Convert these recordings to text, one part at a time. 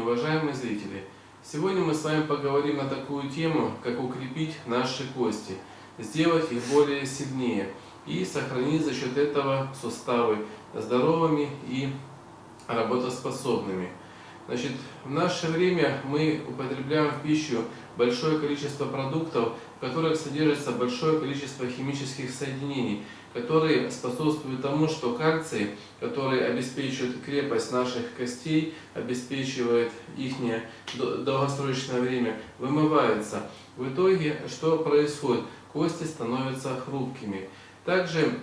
уважаемые зрители! Сегодня мы с вами поговорим на такую тему, как укрепить наши кости, сделать их более сильнее и сохранить за счет этого суставы здоровыми и работоспособными. Значит, в наше время мы употребляем в пищу большое количество продуктов, в которых содержится большое количество химических соединений, которые способствуют тому, что кальций, который обеспечивает крепость наших костей, обеспечивает их долгосрочное время, вымывается. В итоге, что происходит? Кости становятся хрупкими. Также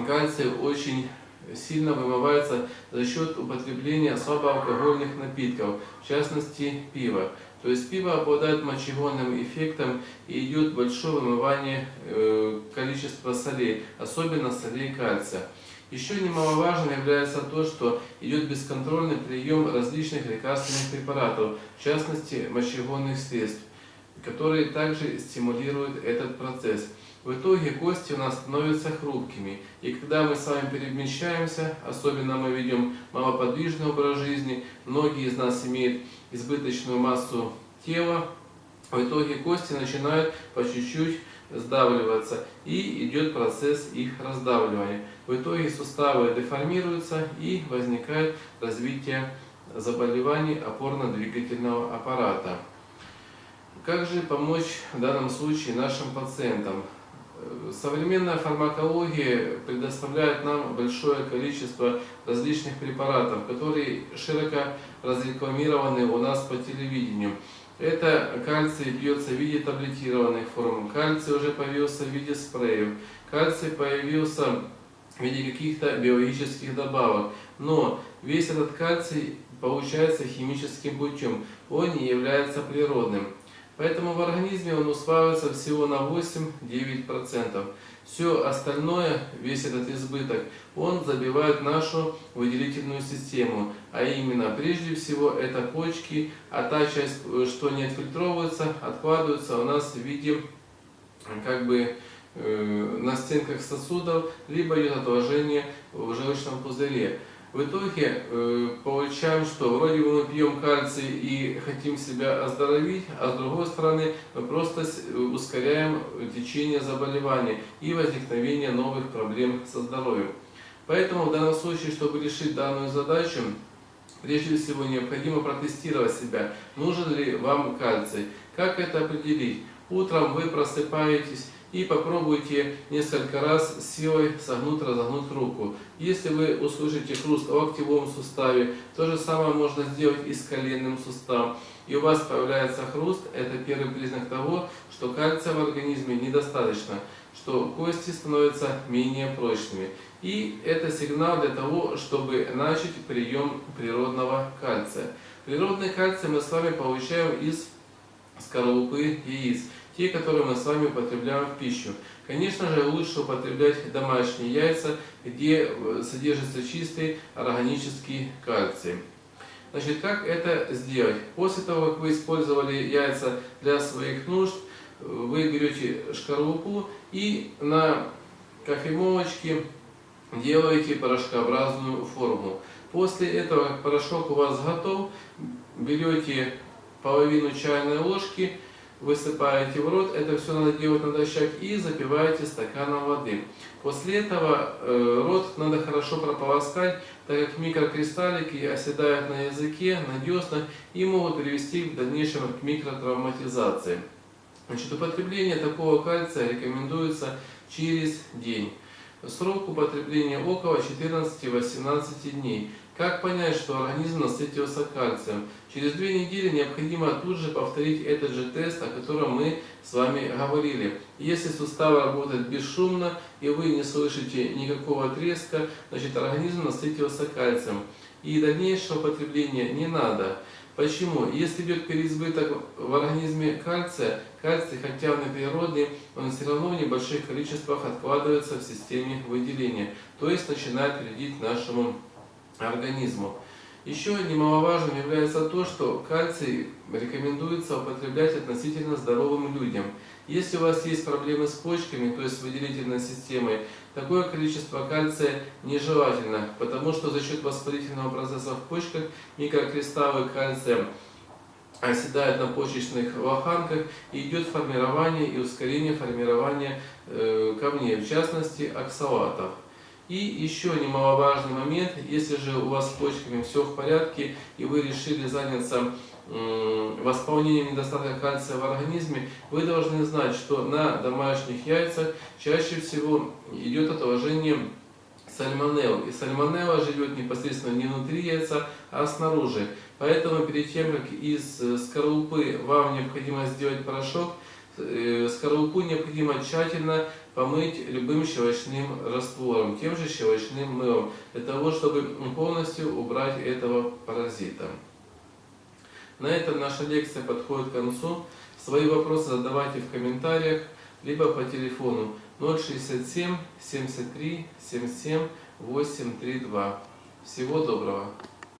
кальций очень сильно вымывается за счет употребления слабоалкогольных напитков, в частности пива. То есть пиво обладает мочегонным эффектом и идет большое вымывание количества солей, особенно солей кальция. Еще немаловажным является то, что идет бесконтрольный прием различных лекарственных препаратов, в частности мочегонных средств, которые также стимулируют этот процесс. В итоге кости у нас становятся хрупкими, и когда мы с вами перемещаемся, особенно мы ведем малоподвижный образ жизни, многие из нас имеют избыточную массу тела, в итоге кости начинают по чуть-чуть сдавливаться, и идет процесс их раздавливания. В итоге суставы деформируются и возникает развитие заболеваний опорно-двигательного аппарата. Как же помочь в данном случае нашим пациентам? Современная фармакология предоставляет нам большое количество различных препаратов, которые широко разрекламированы у нас по телевидению. Это кальций пьется в виде таблетированных форм, кальций уже появился в виде спреев, кальций появился в виде каких-то биологических добавок. Но весь этот кальций получается химическим путем, он не является природным. Поэтому в организме он усваивается всего на 8-9%. Все остальное, весь этот избыток, он забивает нашу выделительную систему. А именно, прежде всего, это почки, а та часть, что не отфильтровывается, откладывается у нас в виде, на стенках сосудов, либо идет отложение в желчном пузыре. В итоге получаем, что вроде бы мы пьем кальций и хотим себя оздоровить, а с другой стороны мы просто ускоряем течение заболевания и возникновение новых проблем со здоровьем. Поэтому в данном случае, чтобы решить данную задачу, прежде всего необходимо протестировать себя, нужен ли вам кальций. Как это определить? Утром вы просыпаетесь и попробуйте несколько раз с силой согнуть-разогнуть руку. Если вы услышите хруст в локтевом суставе, то же самое можно сделать и с коленным суставом. И у вас появляется хруст, это первый признак того, что кальция в организме недостаточно, что кости становятся менее прочными. И это сигнал для того, чтобы начать прием природного кальция. Природный кальций мы с вами получаем из скорлупы яиц, те, которые мы с вами употребляем в пищу. Конечно же, лучше употреблять домашние яйца, где содержится чистый органический кальций. Значит, как это сделать? После того, как вы использовали яйца для своих нужд, вы берете шкарлупу и на кофемолочке делаете порошкообразную форму. После этого, как порошок у вас готов, берете половину чайной ложки, высыпаете в рот, это все надо делать натощак, и запиваете стаканом воды. После этого рот надо хорошо прополоскать, так как микрокристаллики оседают на языке, на деснах и могут привести в дальнейшем к микротравматизации. Значит, употребление такого кальция рекомендуется через день. Срок употребления около 14-18 дней. Как понять, что организм насытился кальцием? Через 2 недели необходимо тут же повторить этот же тест, о котором мы с вами говорили. Если суставы работают бесшумно и вы не слышите никакого треска, значит организм насытился кальцием. И дальнейшего употребления не надо. Почему? Если идет переизбыток в организме кальция, кальций, хотя он и природный, он все равно в небольших количествах откладывается в системе выделения, то есть начинает вредить нашему организму. Еще немаловажным является то, что кальций рекомендуется употреблять относительно здоровым людям. Если у вас есть проблемы с почками, то есть с выделительной системой, Такое количество кальция нежелательно, потому что за счет воспалительного процесса в почках микрокристаллы кальция оседают на почечных лоханках и идет формирование и ускорение формирования камней, в частности оксалатов. И еще немаловажный момент, если же у вас с почками все в порядке и вы решили заняться восполнением недостатка кальция в организме, вы должны знать, что на домашних яйцах чаще всего идет отложение сальмонелл. И сальмонелла живет непосредственно не внутри яйца, а снаружи. Поэтому перед тем, как из скорлупы вам необходимо сделать порошок, скорлупу необходимо тщательно помыть любым щелочным раствором, тем же щелочным мылом, для того, чтобы полностью убрать этого паразита. На этом наша лекция подходит к концу. Свои вопросы задавайте в комментариях, либо по телефону 067 73 77 832. Всего доброго!